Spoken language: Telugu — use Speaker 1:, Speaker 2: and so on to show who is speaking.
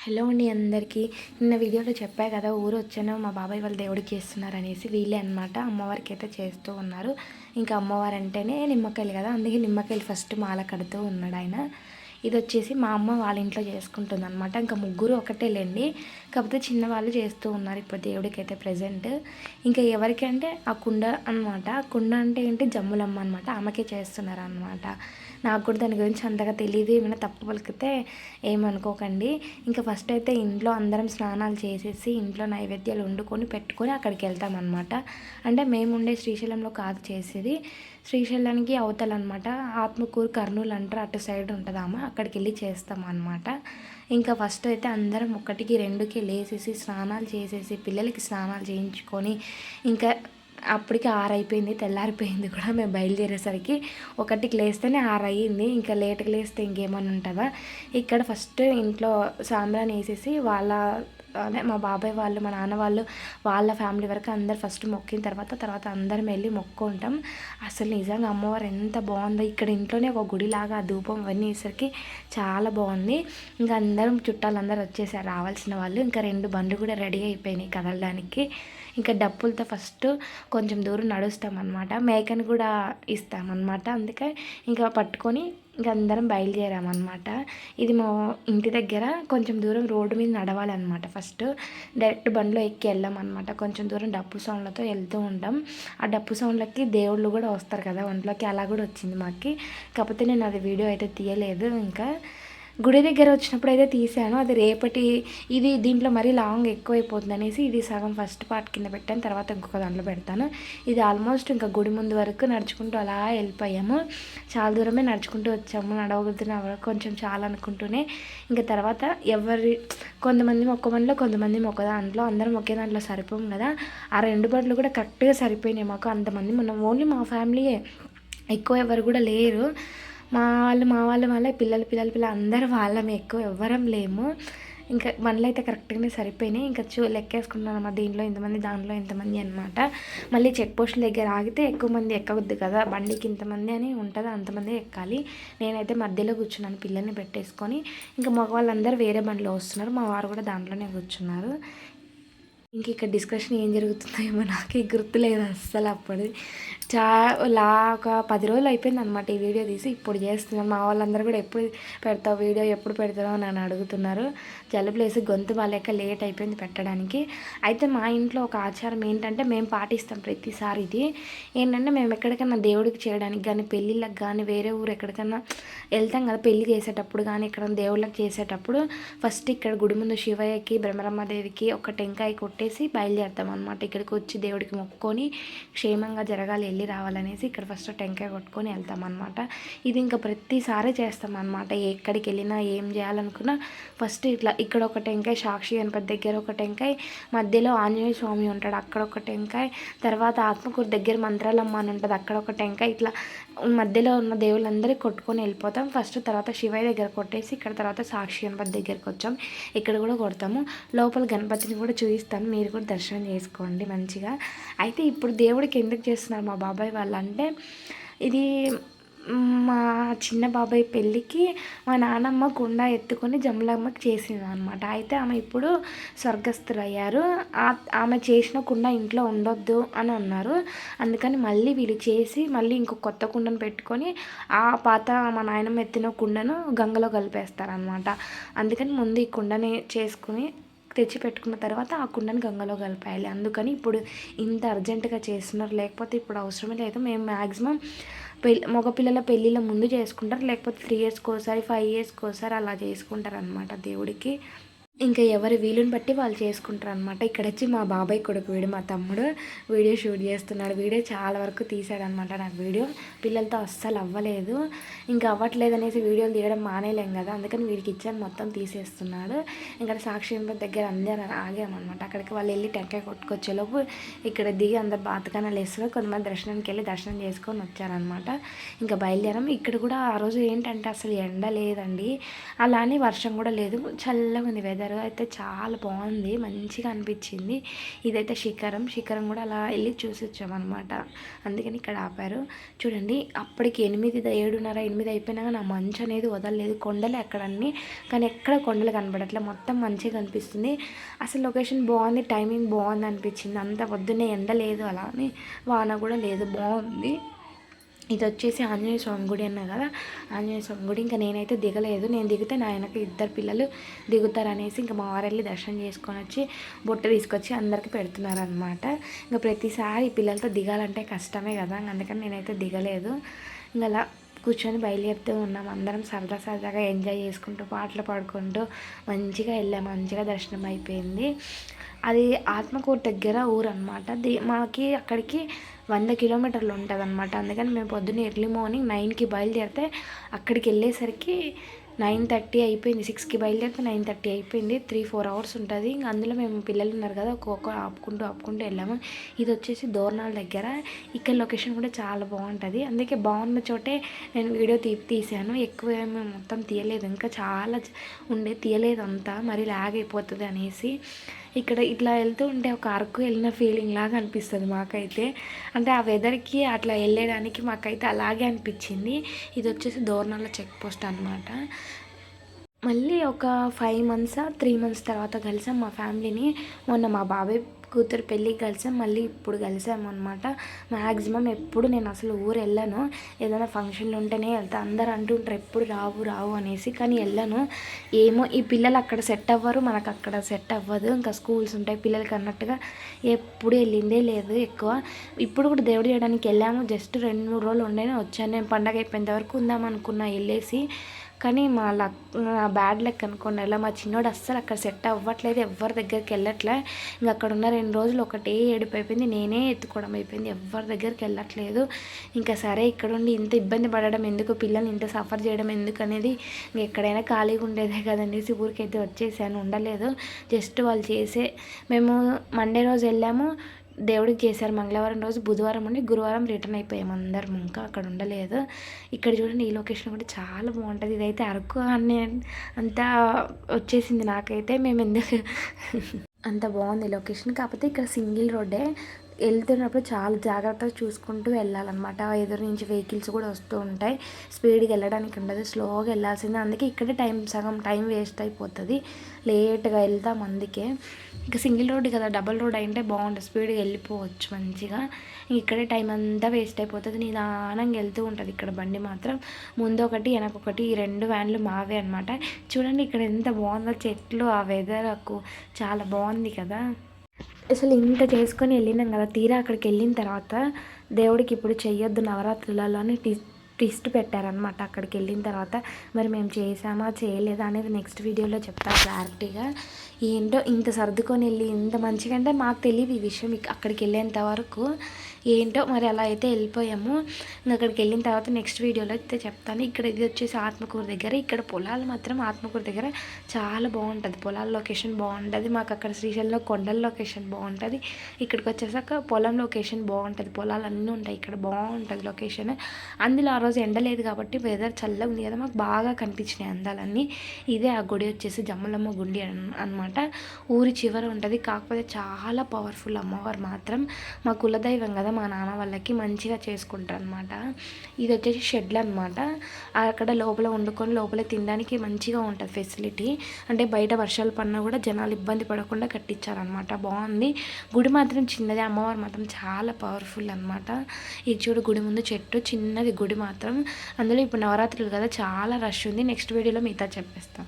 Speaker 1: హలో అండి అందరికీ. నిన్న వీడియోలో చెప్పా కదా ఊరు వచ్చాను మా బాబాయ్ వాళ్ళు దేవుడికి చేస్తున్నారు అనేసి. వీళ్ళే అనమాట అమ్మవారికి అయితే చేస్తూ ఉన్నారు. ఇంకా అమ్మవారు అంటేనే నిమ్మకాయలు కదా, అందుకే నిమ్మకాయలు ఫస్ట్ మాల కడుతూ ఉన్నాడు ఆయన. ఇది వచ్చేసి మా అమ్మ వాళ్ళ ఇంట్లో చేసుకుంటుంది అనమాట. ఇంకా ముగ్గురు ఒకటేలేండి, కాకపోతే చిన్నవాళ్ళు చేస్తూ ఉన్నారు ఇప్పుడు దేవుడికి అయితే ప్రజెంట్. ఇంకా ఎవరికి అంటే ఆ కుండ అనమాట. ఆ కుండ అంటే ఏంటి, జమ్ములమ్మ అనమాట, ఆమెకే చేస్తున్నారు అనమాట. నాకు కూడా దాని గురించి అంతగా తెలియదు, ఏమైనా తప్పు పలికితే ఏమనుకోకండి. ఇంకా ఫస్ట్ అయితే ఇంట్లో అందరం స్నానాలు చేసేసి ఇంట్లో నైవేద్యాలు వండుకొని పెట్టుకొని అక్కడికి వెళ్తామన్నమాట. అంటే మేము ఉండే శ్రీశైలంలో కాదు చేసేది, శ్రీశైలానికి అవతలనమాట, ఆత్మకూరు కర్నూలు అంటారు, అటు సైడ్ ఉంటుంది ఆమె, అక్కడికి వెళ్ళి చేస్తాం అనమాట. ఇంకా ఫస్ట్ అయితే అందరం 1కి 2కి లేసేసి స్నానాలు చేసేసి పిల్లలకి స్నానాలు చేయించుకొని ఇంకా అప్పటికి 6 అయిపోయింది, తెల్లారిపోయింది కూడా. మేము బయలుదేరేసరికి 1కి లేస్తేనే 6 అయ్యింది. ఇంకా లేట్గా లేస్తే ఇంకేమన్నా ఉంటుందా. ఇక్కడ ఫస్ట్ ఇంట్లో సాంబ్రాన్ని వేసేసి వాళ్ళ అదే మా బాబాయ్ వాళ్ళు మా నాన్న వాళ్ళు వాళ్ళ ఫ్యామిలీ వరకు అందరు ఫస్ట్ మొక్కిన తర్వాత అందరం వెళ్ళి మొక్కుంటాం. అసలు నిజంగా అమ్మవారు ఎంత బాగుందో. ఇక్కడ ఇంట్లోనే ఒక గుడిలాగా ధూపం అవన్నీ వేసరికి చాలా బాగుంది. ఇంకా అందరం చుట్టాలందరూ వచ్చేసారు రావాల్సిన వాళ్ళు. ఇంకా 2 బండ్లు కూడా రెడీ అయిపోయినాయి కదలడానికి. ఇంకా డప్పులతో ఫస్ట్ కొంచెం దూరం నడుస్తామన్నమాట, మేకను కూడా ఇస్తామన్నమాట. అందుకే ఇంకా పట్టుకొని ఇంక అందరం బయలుదేరామన్నమాట. ఇది మా ఇంటి దగ్గర కొంచెం దూరం రోడ్డు మీద నడవాలన్నమాట. ఫస్ట్ డైరెక్ట్ బండిలో ఎక్కి వెళ్ళామన్నమాట. కొంచెం దూరం డప్పు సౌండ్లతో వెళ్తూ ఉంటాం. ఆ డప్పు సౌండ్లకి దేవుళ్ళు కూడా వస్తారు కదా ఒంట్లోకి, అలా కూడా వచ్చింది మాకు. కాకపోతే నేను అది వీడియో అయితే తీయలేదు. ఇంకా గుడి దగ్గర వచ్చినప్పుడు అయితే తీసాను, అది రేపటి ఇది దీంట్లో మరీ లాంగ్ ఎక్కువైపోతుంది అనేసి ఇది సగం ఫస్ట్ పార్ట్ కింద పెట్టాను, తర్వాత ఇంకొక దాంట్లో పెడతాను. ఇది ఆల్మోస్ట్ ఇంకా గుడి ముందు వరకు నడుచుకుంటూ అలా వెళ్ళిపోయాము. చాలా దూరమే నడుచుకుంటూ వచ్చాము, నడవగలుగుతున్న కొంచెం చాలా అనుకుంటూనే. ఇంకా తర్వాత కొంతమంది మొక్క బండ్లో కొంతమంది మొక్క దాంట్లో, అందరం ఒకే దాంట్లో సరిపోము కదా. ఆ 2 బండ్లు కూడా కరెక్ట్గా సరిపోయినాయి మాకు. అంతమంది మనం ఓన్లీ మా ఫ్యామిలీయే, ఎక్కువ ఎవరు కూడా లేరు. మా వాళ్ళు వాళ్ళే పిల్లలు అందరూ వాళ్ళమే, ఎక్కువ ఎవ్వరం లేము. ఇంకా బండ్లు అయితే కరెక్ట్గానే సరిపోయినాయి. ఇంకా లెక్కేసుకుంటున్నాను అన్నమాట, దీంట్లో ఇంతమంది దాంట్లో ఇంతమంది అనమాట. మళ్ళీ చెక్ పోస్టుల దగ్గర ఆగితే ఎక్కువ మంది ఎక్కవద్దు కదా, బండికి ఇంతమంది అని ఉంటుంది, అంతమంది ఎక్కాలి. నేనైతే మధ్యలో కూర్చున్నాను పిల్లల్ని పెట్టేసుకొని. ఇంకా మగవాళ్ళందరూ వేరే బండిలో వస్తున్నారు, మా వారు కూడా దాంట్లోనే కూర్చున్నారు. ఇంక ఇక్కడ డిస్కషన్ ఏం జరుగుతుందో ఏమో నాకే గుర్తులేదు అస్సలు. అప్పుడు ఒక 10 రోజులు అయిపోయింది అనమాట ఈ వీడియో తీసి ఇప్పుడు చేస్తున్నాను. మా వాళ్ళందరూ కూడా ఎప్పుడు పెడతావు వీడియో, ఎప్పుడు పెడతావు అని నన్ను అడుగుతున్నారు. జలుబులేసి గొంతు బాగాలేక లేట్ అయిపోయింది పెట్టడానికి. అయితే మా ఇంట్లో ఒక ఆచారం ఏంటంటే మేము పాటిస్తాం ప్రతిసారి. ఇది ఏంటంటే మేము ఎక్కడికైనా దేవుడికి చేయడానికి కానీ, పెళ్ళిళ్ళకి కానీ, వేరే ఊరు ఎక్కడికైనా వెళ్తాం కదా, పెళ్ళి చేసేటప్పుడు కానీ ఇక్కడ దేవుళ్ళకి చేసేటప్పుడు ఫస్ట్ ఇక్కడ గుడి ముందు శివయ్యకి బ్రహ్మరమ్మదేవికి ఒక టెంకాయ కొట్టేసి బయలుదేరుతాం అనమాట. ఇక్కడికి వచ్చి దేవుడికి మొక్కుకొని క్షేమంగా జరగాలి, వెళ్ళి రావాలనేసి ఇక్కడ ఫస్ట్ టెంకాయ కొట్టుకొని వెళ్తామన్నమాట. ఇది ఇంకా ప్రతిసారి చేస్తామన్నమాట. ఎక్కడికి వెళ్ళినా ఏం చేయాలనుకున్నా ఫస్ట్ ఇట్లా ఇక్కడ ఒక టెంకాయ, సాక్షి గణపతి దగ్గర ఒక టెంకాయ, మధ్యలో ఆంజనేయ స్వామి ఉంటాడు అక్కడ ఒక టెంకాయ, తర్వాత ఆత్మకూరు దగ్గర మంత్రాలమ్మ అని ఉంటుంది అక్కడ ఒక టెంకాయ, ఇట్లా మధ్యలో ఉన్న దేవుళ్ళందరికీ కొట్టుకొని వెళ్ళిపోతాం ఫస్ట్. తర్వాత శివయ్య దగ్గర కొట్టేసి ఇక్కడ తర్వాత సాక్షి గణపతి దగ్గరికి వచ్చాం, ఇక్కడ కూడా కొడతాము. లోపల గణపతిని కూడా చూపిస్తాను, మీరు కూడా దర్శనం చేసుకోండి మంచిగా. అయితే ఇప్పుడు దేవుడికి ఎందుకు చేస్తున్నారు మా బాబాయ్ వాళ్ళు అంటే, ఇది మా చిన్న బాబాయ్ పెళ్ళికి మా నాన్నమ్మ కుండ ఎత్తుకొని జమలమ్మకి చేసింది అనమాట. అయితే ఆమె ఇప్పుడు స్వర్గస్థులయ్యారు. ఆమె చేసిన కుండ ఇంట్లో ఉండొద్దు అని అన్నారు. అందుకని మళ్ళీ వీళ్ళు చేసి మళ్ళీ ఇంకో కొత్త కుండను పెట్టుకొని ఆ పాత మా నాయనమ్మ ఎత్తిన కుండను గంగలో కలిపేస్తారనమాట. అందుకని ముందు ఈ కుండని చేసుకుని తెచ్చి పెట్టుకున్న తర్వాత ఆ కుండని గంగలో కలిపేయాలి. అందుకని ఇప్పుడు ఇంత అర్జెంటుగా చేస్తున్నారు, లేకపోతే ఇప్పుడు అవసరమే లేదు. మేము మ్యాక్సిమం మగపిల్లల పెళ్ళిళ్ళ ముందు చేసుకుంటారు, లేకపోతే 3 ఇయర్స్కి ఒకసారి 5 ఇయర్స్కి ఒకసారి అలా చేసుకుంటారు అనమాట దేవుడికి. ఇంకా ఎవరి వీలుని బట్టి వాళ్ళు చేసుకుంటారు అనమాట. ఇక్కడ వచ్చి మా బాబాయ్ కొడుకు వీడు, మా తమ్ముడు వీడియో షూట్ చేస్తున్నాడు. వీడియో చాలా వరకు తీసాడనమాట. నాకు వీడియో పిల్లలతో అస్సలు అవ్వలేదు, ఇంకా అవ్వట్లేదు అనేసి వీడియోలు తీయడం మానేలేం కదా, అందుకని వీడికి ఇచ్చాను మొత్తం తీసేస్తున్నాడు. ఇంకా సాక్షి గణపతి దగ్గర అందరూ ఆగామన్నమాట. అక్కడికి వాళ్ళు వెళ్ళి టెంకాయ కొట్టుకొచ్చేలోపు ఇక్కడ దిగి అందరు బాతకానాలు వేస్తున్నారు. కొంతమంది దర్శనానికి వెళ్ళి దర్శనం చేసుకొని వచ్చారనమాట. ఇంకా బయలుదేరాం. ఇక్కడ కూడా ఆ రోజు ఏంటంటే అసలు ఎండ లేదండి, అలానే వర్షం కూడా లేదు, చల్లగా ఉంది వెదర్. ఆపారు. అయితే చాలా బాగుంది, మంచిగా అనిపించింది. ఇదైతే శిఖరం కూడా అలా వెళ్ళి చూసి వచ్చామన్నమాట. అందుకని ఇక్కడ ఆపారు. చూడండి అప్పటికి 7:30 8 అయిపోయినాక నా మంచు అనేది వదలలేదు. కొండలు ఎక్కడన్నీ, కానీ ఎక్కడ కొండలు కనబడట్లే, మొత్తం మంచిగా కనిపిస్తుంది. అసలు లొకేషన్ బాగుంది, టైమింగ్ బాగుంది అనిపించింది. అంత పొద్దున్నే ఎండ లేదు, అలా అని వాన కూడా లేదు, బాగుంది. ఇది వచ్చేసి ఆంజనేయ స్వామి గుడి అన్నా కదా, ఆంజనేయ స్వామి గుడి. ఇంకా నేనైతే దిగలేదు, నేను దిగితే నా వెనక 2 పిల్లలు దిగుతారనేసి ఇంకా మా వారు వెళ్ళి దర్శనం చేసుకొని వచ్చి బొట్టు తీసుకొచ్చి అందరికీ పెడుతున్నారనమాట. ఇంకా ప్రతిసారి పిల్లలతో దిగాలంటే కష్టమే కదా, అందుకని నేనైతే దిగలేదు. ఇంకా అలా కూర్చొని బయలుదేరుతూ ఉన్నాం. అందరం సరదాగా ఎంజాయ్ చేసుకుంటూ పాటలు పాడుకుంటూ మంచిగా వెళ్ళాము. మంచిగా దర్శనం అయిపోయింది. అది ఆత్మకూరు దగ్గర ఊరు అనమాట. మాకి అక్కడికి 100 కిలోమీటర్లు ఉంటుంది అనమాట. అందుకని మేము పొద్దున్న ఎర్లీ మార్నింగ్ 9కి బయలుదేరితే అక్కడికి వెళ్ళేసరికి 9:30 అయిపోయింది. 6కి బయలుదేరితే 9:30 అయిపోయింది. 3-4 అవర్స్ ఉంటుంది. ఇంకా అందులో మేము పిల్లలు ఉన్నారు కదా, ఒక్కొక్క ఆపుకుంటూ వెళ్ళాము. ఇది వచ్చేసి దోర్నాల దగ్గర. ఇక్కడ లొకేషన్ కూడా చాలా బాగుంటుంది. అందుకే బాగున్న చోటే నేను వీడియో తీసాను. ఎక్కువ మేము మొత్తం తీయలేదు, ఇంకా చాలా తీయలేదు అంతా, మరి లాగ్ అయిపోతుంది అనేసి. ఇక్కడ ఇట్లా వెళ్తూ ఉంటే ఒక అరకు వెళ్ళిన ఫీలింగ్ లాగా అనిపిస్తుంది మాకైతే. అంటే ఆ వెదర్కి అట్లా వెళ్ళడానికి మాకైతే అలాగే అనిపించింది. ఇది వచ్చేసి దోర్నాల చెక్ పోస్ట్ అనమాట. మళ్ళీ ఒక 5 మంత్స్ 3 మంత్స్ తర్వాత కలిసాం మా ఫ్యామిలీని. మొన్న మా బాబాయ్ కూతురు పెళ్ళికి కలిసాం, మళ్ళీ ఇప్పుడు కలిసాము అనమాట. మ్యాక్సిమం ఎప్పుడు నేను అసలు ఊరు వెళ్ళాను, ఏదైనా ఫంక్షన్లు ఉంటేనే వెళ్తా. అందరు అంటుంటారు ఎప్పుడు రావు అనేసి, కానీ వెళ్ళాను. ఏమో ఈ పిల్లలు అక్కడ సెట్ అవ్వరు, మనకు అక్కడ సెట్ అవ్వదు. ఇంకా స్కూల్స్ ఉంటాయి పిల్లలకి అన్నట్టుగా ఎప్పుడు వెళ్ళిందే లేదు ఎక్కువ. ఇప్పుడు కూడా దేవుడు చేయడానికి వెళ్ళాము, జస్ట్ 2-3 రోజులు ఉండేనే వచ్చాను. నేను పండగ అయిపోయేంత వరకు ఉందాం అనుకున్నా వెళ్ళేసి, కానీ మా బ్యాడ్ లక్ అనుకోండి. అలా మా చిన్నోడు అస్సలు అక్కడ సెట్ అవ్వట్లేదు, ఎవరి దగ్గరికి వెళ్ళట్లే. ఇంకా అక్కడ ఉన్న 2 రోజులు ఒకటే ఏడుపు అయిపోయింది, నేనే ఎత్తుకోవడం అయిపోయింది, ఎవరి దగ్గరికి వెళ్ళట్లేదు. ఇంకా సరే ఇక్కడ ఉండి ఇంత ఇబ్బంది పడడం ఎందుకు, పిల్లల్ని ఇంత సఫర్ చేయడం ఎందుకు అనేది, ఎక్కడైనా ఖాళీగా ఉండేదే కదనేసి ఊరికైతే వచ్చేసాను, ఉండలేదు. జస్ట్ వాళ్ళు మేము మండే రోజు వెళ్ళాము, దేవుడికి చేశారు. మంగళవారం రోజు, బుధవారం ఉండి గురువారం రిటర్న్ అయిపోయాము అందరం, ఇంకా అక్కడ ఉండలేదు. ఇక్కడ చూడండి ఈ లొకేషన్ కూడా చాలా బాగుంటుంది. ఇదైతే అరకు అనే అంతా వచ్చేసింది నాకైతే. మేము ఎందుకు అంత బాగుంది లొకేషన్. కాకపోతే ఇక్కడ సింగిల్ రోడ్డే, వెళ్తున్నప్పుడు చాలా జాగ్రత్తగా చూసుకుంటూ వెళ్ళాలన్నమాట. ఎదురు నుంచి వెహికల్స్ కూడా వస్తూ ఉంటాయి, స్పీడ్గా వెళ్ళడానికి ఉండదు, స్లోగా వెళ్ళాల్సిందే. అందుకే ఇక్కడే సగం టైం వేస్ట్ అయిపోతుంది, లేట్గా వెళ్తాం అందుకే. ఇంకా సింగిల్ రోడ్ కదా, డబల్ రోడ్ అయితే బాగుంటుంది, స్పీడ్గా వెళ్ళిపోవచ్చు మంచిగా. ఇక్కడే టైం అంతా వేస్ట్ అయిపోతుంది, నిదానంగా వెళ్తూ ఉంటుంది ఇక్కడ బండి మాత్రం. ముందు ఒకటి వెనకొకటి, ఈ 2 వ్యాన్లు మావే అనమాట. చూడండి ఇక్కడ ఎంత బాగుందో, చెట్లు, ఆ వెదర్ చాలా బాగుంది కదా. అసలు ఇంత చేసుకొని వెళ్ళినాం కదా, తీరా అక్కడికి వెళ్ళిన తర్వాత దేవుడికి ఇప్పుడు చెయ్యొద్దు నవరాత్రులలో అని ట్విస్ట్ పెట్టారనమాట. అక్కడికి వెళ్ళిన తర్వాత మరి మేము చేసామా చేయలేదా అనేది నెక్స్ట్ వీడియోలో చెప్తాను క్లారిటీగా. ఏంటో ఇంత సర్దుకొని వెళ్ళి ఇంత మంచిగా, అంటే మాకు తెలియదు ఈ విషయం అక్కడికి వెళ్ళేంత వరకు. ఏంటో మరి అలా అయితే వెళ్ళిపోయాము. అక్కడికి వెళ్ళిన తర్వాత నెక్స్ట్ వీడియోలో అయితే చెప్తాను. ఇక్కడ ఇది వచ్చేసి ఆత్మకూరు దగ్గర. ఇక్కడ పొలాలు మాత్రం ఆత్మకూరు దగ్గర చాలా బాగుంటుంది, పొలాల లొకేషన్ బాగుంటుంది. మాకు అక్కడ శ్రీశైలంలో కొండల లొకేషన్ బాగుంటుంది, ఇక్కడికి వచ్చేసాక పొలం లొకేషన్ బాగుంటుంది. పొలాలు అన్నీ ఉంటాయి ఇక్కడ, బాగుంటుంది లొకేషన్. అందులో ఆ రోజు ఎండలేదు కాబట్టి వెదర్ చల్లగా ఉంది కదా, మాకు బాగా కనిపించినాయి అందాలన్నీ. ఇదే ఆ గుడి వచ్చేసి జమ్మలమ్మ గుడి అనమాట. ఊరి చివర ఉంటుంది, కాకపోతే చాలా పవర్ఫుల్ అమ్మవారు మాత్రం. మా కులదైవం కదా, మా నాన్న వాళ్ళకి మంచిగా చేసుకుంటారు అనమాట. ఇది వచ్చేసి షెడ్లు అనమాట. అక్కడ లోపల వండుకొని లోపల తినడానికి మంచిగా ఉంటుంది ఫెసిలిటీ. అంటే బయట వర్షాలు పడినా కూడా జనాలు ఇబ్బంది పడకుండా కట్టించారనమాట, బాగుంది. గుడి మాత్రం చిన్నది, అమ్మవారు మాత్రం చాలా పవర్ఫుల్ అనమాట. ఇది చూడు గుడి ముందు చెట్టు, చిన్నది గుడి మాత్రం. అందులో ఇప్పుడు నవరాత్రులు కదా, చాలా రష్ ఉంది. నెక్స్ట్ వీడియోలో మిగతా చెప్పేస్తాం.